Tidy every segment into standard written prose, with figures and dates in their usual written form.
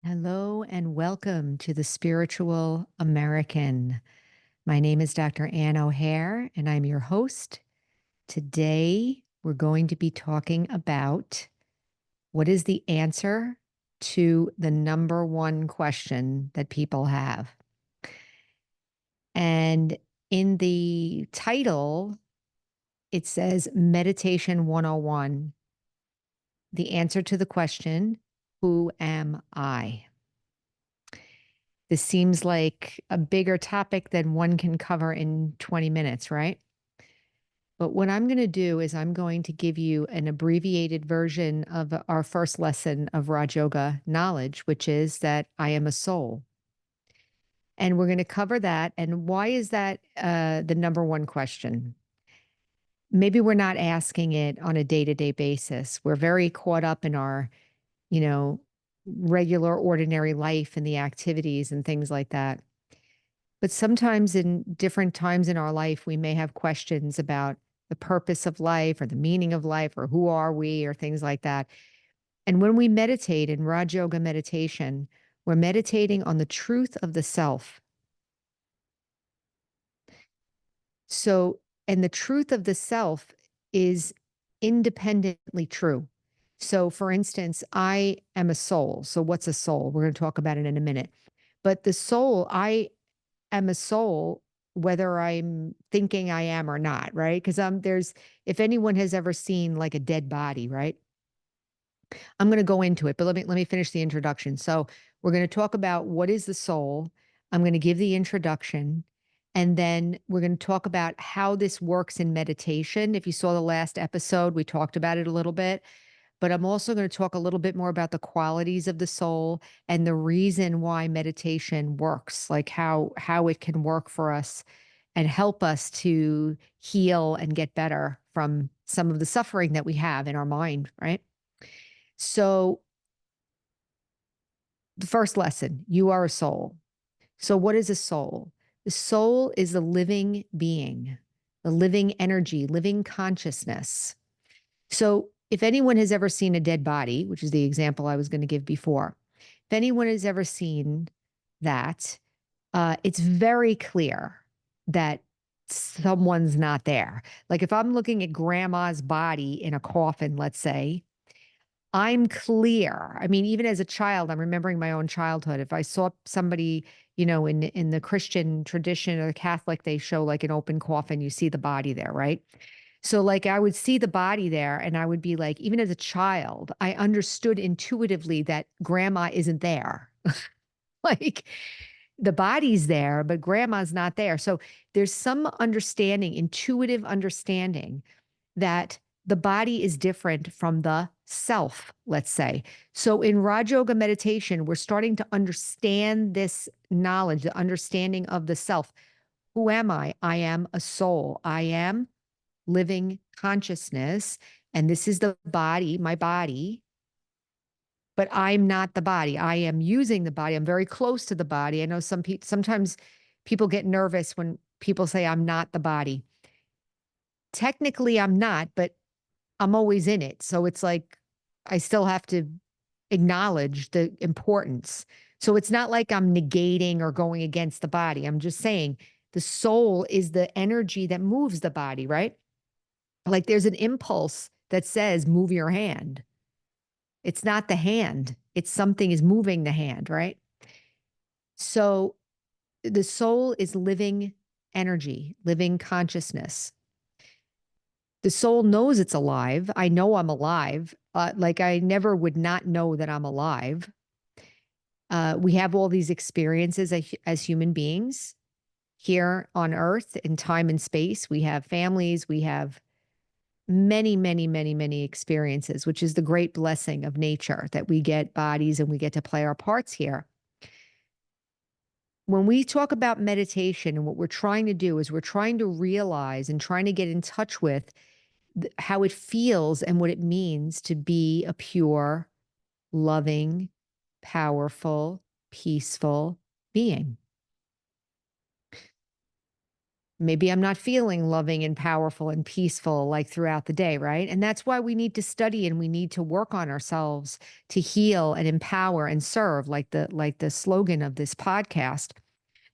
Hello and welcome to the Spiritual American. My name is Dr. Ann O'Hare and I'm your host. Today, we're going to be talking about what is the answer to the number one question that people have. And in the title, it says Meditation 101, the answer to the question, who am I? This seems like a bigger topic than one can cover in 20 minutes, right? But what I'm going to do is I'm going to give you an abbreviated version of our first lesson of Raj Yoga knowledge, which is that I am a soul. And we're going to cover that. And why is that the number one question? Maybe we're not asking it on a day-to-day basis. We're very caught up in our, you know, regular, ordinary life and the activities and things like that. But sometimes in different times in our life, we may have questions about the purpose of life or the meaning of life or who are we or things like that. And when we meditate in Raj Yoga meditation, we're meditating on the truth of the self. So, and the truth of the self is independently true. So, for instance, I am a soul. So, what's a soul? We're going to talk about it in a minute. But the soul, I am a soul, whether I'm thinking I am or not, right? Because if anyone has ever seen like a dead body, right? I'm going to go into it, but let me finish the introduction. So we're going to talk about what is the soul. I'm going to give the introduction, and then we're going to talk about how this works in meditation. If you saw the last episode, we talked about it a little bit. But I'm also going to talk a little bit more about the qualities of the soul and the reason why meditation works, like how it can work for us and help us to heal and get better from some of the suffering that we have in our mind, right? So, the first lesson, you are a soul. So, what is a soul? The soul is a living being, a living energy, living consciousness. So, if anyone has ever seen a dead body, which is the example I was going to give before, if anyone has ever seen that, it's very clear that someone's not there. Like if I'm looking at grandma's body in a coffin, let's say, I'm clear. I mean, even as a child, I'm remembering my own childhood. If I saw somebody, in the Christian tradition or the Catholic, they show like an open coffin, you see the body there, right? So like I would see the body there and I would be like, even as a child, I understood intuitively that grandma isn't there. Like the body's there, but grandma's not there. So there's some understanding, intuitive understanding that the body is different from the self, let's say. So in Raj Yoga meditation, we're starting to understand this knowledge, the understanding of the self. Who am I? I am a soul. I am living consciousness. And this is the body, my body, but I'm not the body. I am using the body. I'm very close to the body. I know sometimes people get nervous when people say I'm not the body. Technically, I'm not, but I'm always in it. So it's like I still have to acknowledge the importance. So it's not like I'm negating or going against the body. I'm just saying the soul is the energy that moves the body, right? Like there's an impulse that says move your hand. It's not the hand, it's something is moving the hand, right? So the soul is living energy, living consciousness. The soul knows it's alive. I know I'm alive. Like I never would not know that I'm alive. We have all these experiences as human beings here on earth in time and space. We have families, we have many, many, many, many experiences, which is the great blessing of nature that we get bodies and we get to play our parts here. When we talk about meditation and what we're trying to do is we're trying to realize and trying to get in touch with how it feels and what it means to be a pure, loving, powerful, peaceful being. Maybe I'm not feeling loving and powerful and peaceful like throughout the day, right? And that's why we need to study and we need to work on ourselves to heal and empower and serve, like the slogan of this podcast.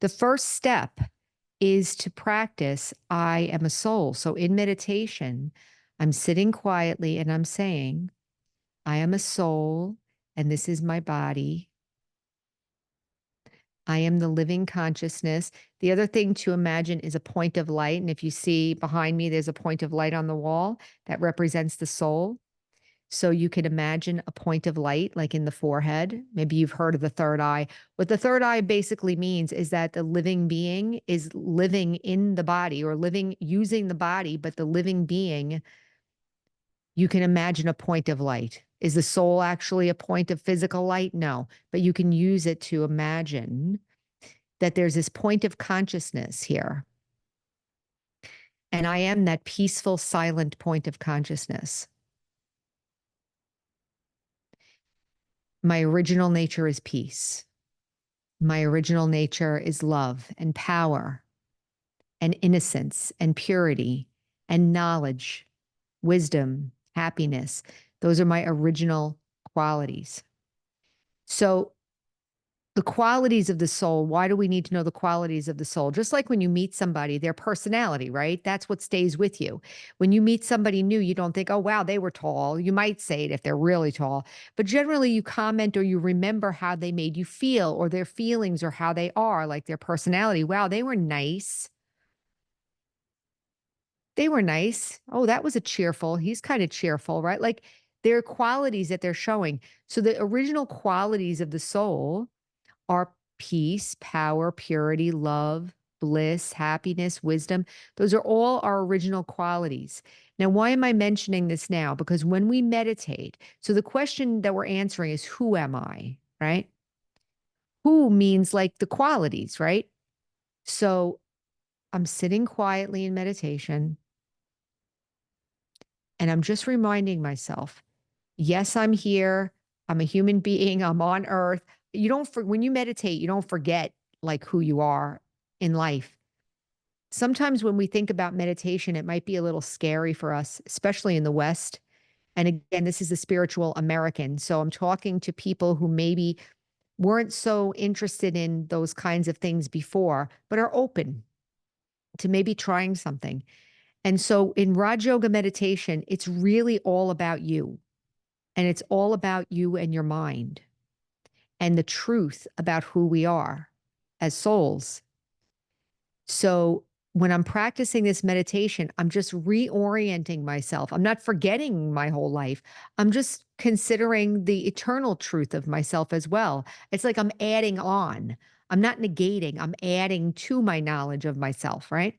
The first step is to practice I am a soul. So in meditation, I'm sitting quietly and I'm saying, I am a soul and this is my body. I am the living consciousness. The other thing to imagine is a point of light. And if you see behind me, there's a point of light on the wall that represents the soul. So you can imagine a point of light like in the forehead. Maybe you've heard of the third eye. What the third eye basically means is that the living being is living in the body or living using the body, but the living being, you can imagine a point of light. Is the soul actually a point of physical light? No, but you can use it to imagine that there's this point of consciousness here. And I am that peaceful, silent point of consciousness. My original nature is peace. My original nature is love and power and innocence and purity and knowledge, wisdom, happiness. Those are my original qualities. So the qualities of the soul, why do we need to know the qualities of the soul? Just like when you meet somebody, their personality, right? That's what stays with you. When you meet somebody new, you don't think, oh, wow, they were tall. You might say it if they're really tall, but generally you comment or you remember how they made you feel or their feelings or how they are, like their personality. Wow, they were nice. They were nice. Oh, that was a cheerful. He's kind of cheerful, right? Like there are qualities that they're showing. So the original qualities of the soul are peace, power, purity, love, bliss, happiness, wisdom. Those are all our original qualities. Now, why am I mentioning this now? Because when we meditate, so the question that we're answering is, who am I? Right? Who means like the qualities, right? So I'm sitting quietly in meditation and I'm just reminding myself, yes, I'm here. I'm a human being. I'm on earth. When you meditate, you don't forget like who you are in life. Sometimes when we think about meditation, it might be a little scary for us, especially in the West. And again, this is the spiritual American. So I'm talking to people who maybe weren't so interested in those kinds of things before, but are open to maybe trying something. And so in Raj Yoga meditation, it's really all about you. And it's all about you and your mind and the truth about who we are as souls. So when I'm practicing this meditation, I'm just reorienting myself. I'm not forgetting my whole life. I'm just considering the eternal truth of myself as well. It's like I'm adding on. I'm not negating, I'm adding to my knowledge of myself, right?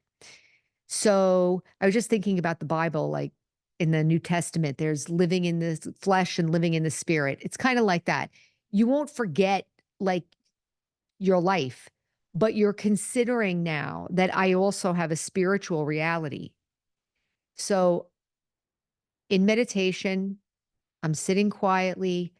So I was just thinking about the Bible, like in the New Testament, there's living in the flesh and living in the spirit. It's kind of like that. You won't forget like your life, but you're considering now that I also have a spiritual reality. So in meditation, I'm sitting quietly.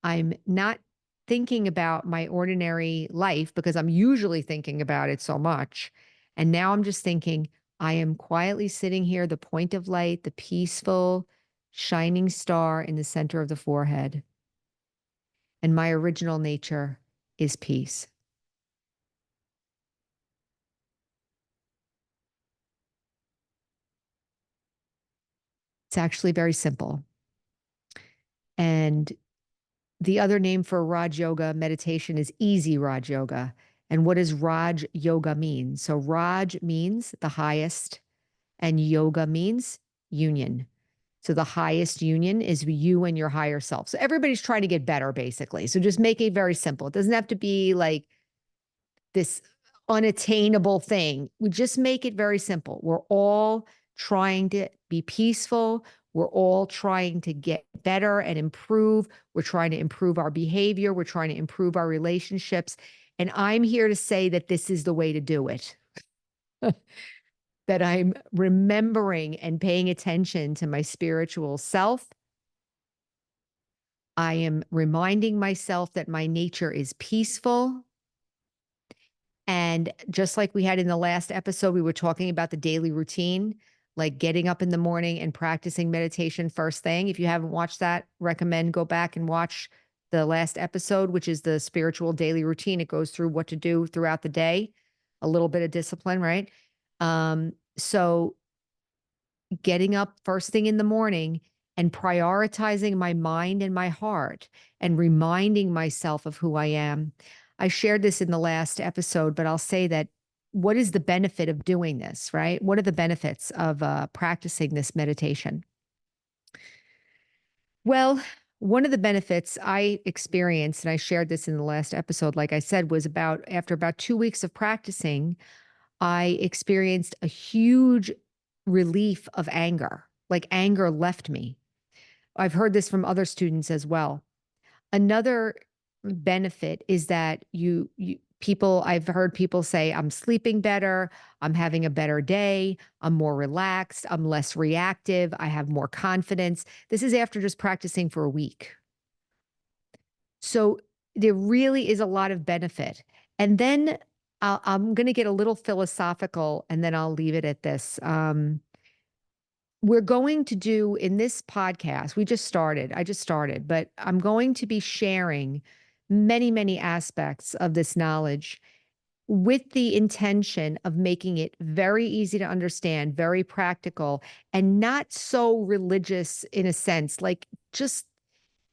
I'm not thinking about my ordinary life because I'm usually thinking about it so much. And now I'm just thinking, I am quietly sitting here, the point of light, the peaceful, shining star in the center of the forehead. And my original nature is peace. It's actually very simple. And the other name for Raj Yoga meditation is easy Raj Yoga. And what does Raj Yoga mean? So Raj means the highest, and yoga means union. So the highest union is you and your higher self. So everybody's trying to get better, basically. So just make it very simple. It doesn't have to be like this unattainable thing. We just make it very simple. We're all trying to be peaceful. We're all trying to get better and improve. We're trying to improve our behavior. We're trying to improve our relationships. And I'm here to say that this is the way to do it. That I'm remembering and paying attention to my spiritual self. I am reminding myself that my nature is peaceful And just like we had in the last episode, we were talking about the daily routine, like getting up in the morning and practicing meditation first thing. If you haven't watched that, recommend go back and watch the last episode, which is the spiritual daily routine. It goes through what to do throughout the day, a little bit of discipline, right? So getting up first thing in the morning and prioritizing my mind and my heart and reminding myself of who I am. I shared this in the last episode, but I'll say that what is the benefit of doing this, right? What are the benefits of practicing this meditation? Well, one of the benefits I experienced, and I shared this in the last episode, like I said, was about after about 2 weeks of practicing, I experienced a huge relief of anger. Like anger left me. I've heard this from other students as well. Another benefit is that you people I've heard people say I'm sleeping better, I'm having a better day, I'm more relaxed, I'm less reactive, I have more confidence. This is after just practicing for a week. So there really is a lot of benefit. And then I'm going to get a little philosophical and then I'll leave it at this. We're going to do in this podcast, I just started, but I'm going to be sharing many, many aspects of this knowledge with the intention of making it very easy to understand, very practical, and not so religious in a sense. Like just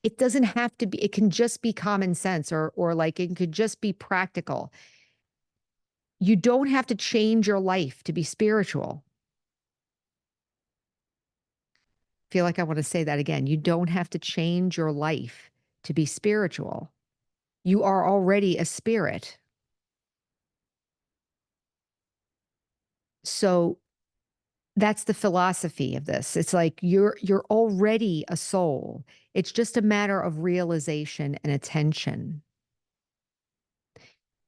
it doesn't have to be, it can just be common sense or like it could just be practical. You don't have to change your life to be spiritual. Feel like I want to say that again. You don't have to change your life to be spiritual. You are already a spirit. So that's the philosophy of this. It's like you're already a soul. It's just a matter of realization and attention.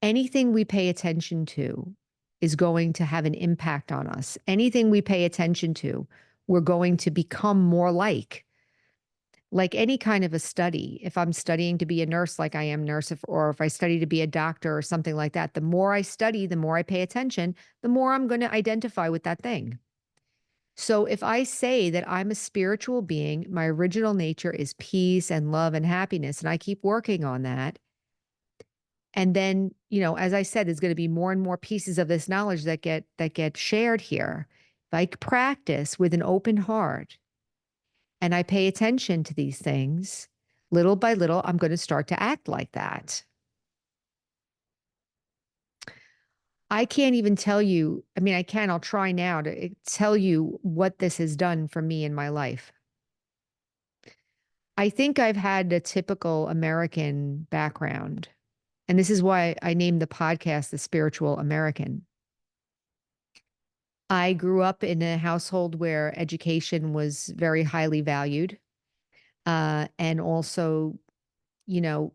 Anything we pay attention to is going to have an impact on us. Anything we pay attention to, we're going to become more like any kind of a study. If I'm studying to be a nurse, like I am nurse, or if I study to be a doctor or something like that, the more I study, the more I pay attention, the more I'm going to identify with that thing. So if I say that I'm a spiritual being, my original nature is peace and love and happiness, and I keep working on that, and then, as I said, there's going to be more and more pieces of this knowledge that get shared here. If I practice with an open heart and I pay attention to these things, little by little, I'm going to start to act like that. I can't even tell you, I mean, I can, I'll try now to tell you what this has done for me in my life. I think I've had a typical American background. And this is why I named the podcast The Spiritual American. I grew up in a household where education was very highly valued. And also, you know,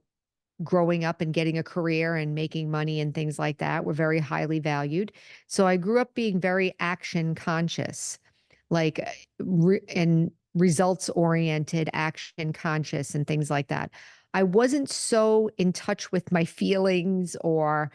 growing up and getting a career and making money and things like that were very highly valued. So I grew up being very action conscious, like and results oriented, action conscious, and things like that. I wasn't so in touch with my feelings or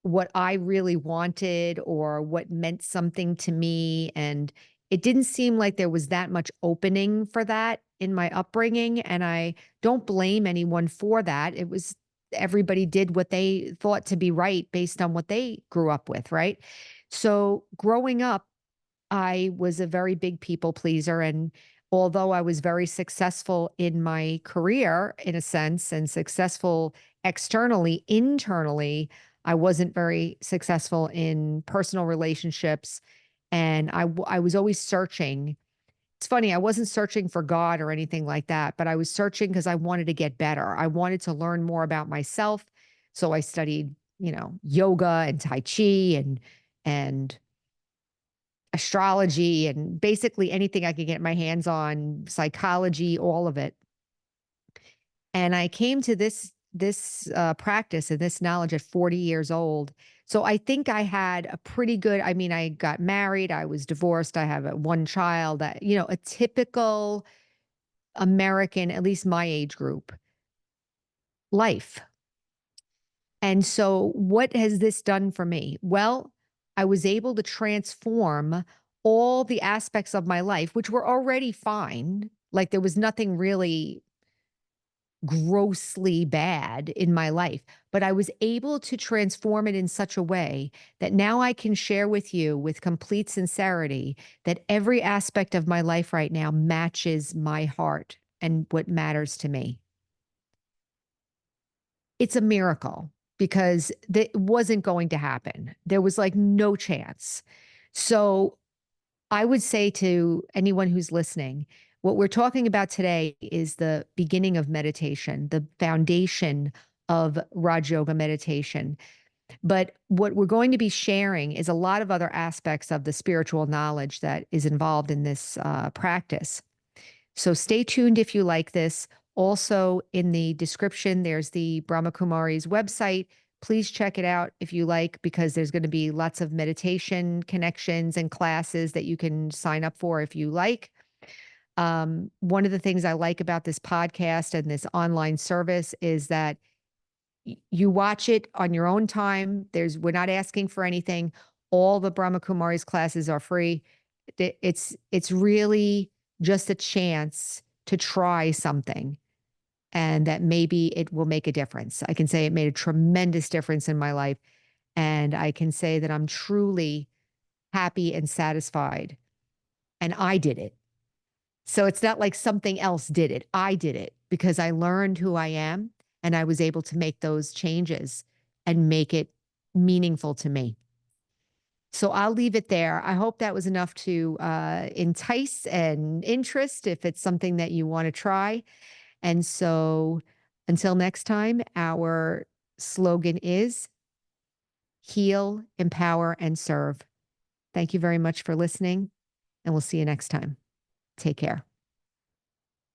what I really wanted or what meant something to me. And it didn't seem like there was that much opening for that in my upbringing. And I don't blame anyone for that. It was everybody did what they thought to be right based on what they grew up with, right? So growing up, I was a very big people pleaser. And although I was very successful in my career, in a sense, and successful externally, internally, I wasn't very successful in personal relationships. And I was always searching. It's funny, I wasn't searching for God or anything like that, but I was searching because I wanted to get better. I wanted to learn more about myself. So I studied, yoga and Tai Chi and astrology and basically anything I could get my hands on, psychology, all of it. And I came to this practice and this knowledge at 40 years old. So I think I had a pretty good, I mean, I got married, I was divorced, I have one child, a typical American, at least my age group, life. And so, what has this done for me? Well, I was able to transform all the aspects of my life, which were already fine. Like there was nothing really grossly bad in my life, but I was able to transform it in such a way that now I can share with you with complete sincerity that every aspect of my life right now matches my heart and what matters to me. It's a miracle because that wasn't going to happen. There was like no chance. So I would say to anyone who's listening, what we're talking about today is the beginning of meditation, the foundation of Raj Yoga meditation. But what we're going to be sharing is a lot of other aspects of the spiritual knowledge that is involved in this practice. So stay tuned if you like this. Also, in the description, there's the Brahma Kumari's website. Please check it out if you like, because there's going to be lots of meditation connections and classes that you can sign up for if you like. One of the things I like about this podcast and this online service is that you watch it on your own time. We're not asking for anything. All the Brahma Kumari's classes are free. It's really just a chance to try something and that maybe it will make a difference. I can say it made a tremendous difference in my life. And I can say that I'm truly happy and satisfied. And I did it. So it's not like something else did it. I did it because I learned who I am and I was able to make those changes and make it meaningful to me. So I'll leave it there. I hope that was enough to entice and interest if it's something that you want to try. And so until next time, our slogan is heal, empower, and serve. Thank you very much for listening, and we'll see you next time. Take care.